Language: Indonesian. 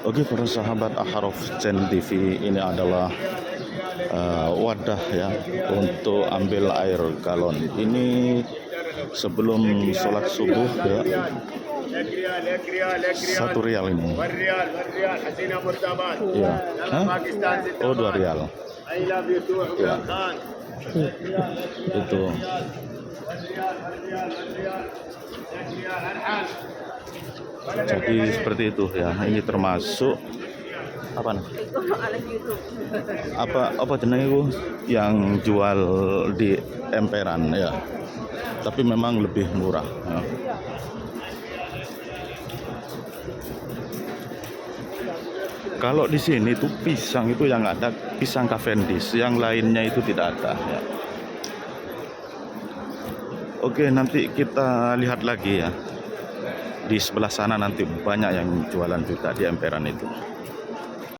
Oke, para sahabat Akharof Channel TV, ini adalah wadah ya untuk ambil air galon. Ini sebelum sholat subuh ya, 1 rial ini. Ya. Hah? Oh, 2 rial. Ya. Itu. Jadi seperti itu ya. Ini termasuk apa nih? Apa jenenge itu yang jual di emperan ya. Tapi memang lebih murah ya. Kalau di sini tuh pisang itu yang ada pisang Cavendish, yang lainnya itu tidak ada ya. Oke, nanti kita lihat lagi ya. Di sebelah sana nanti banyak yang jualan juga di emperan itu.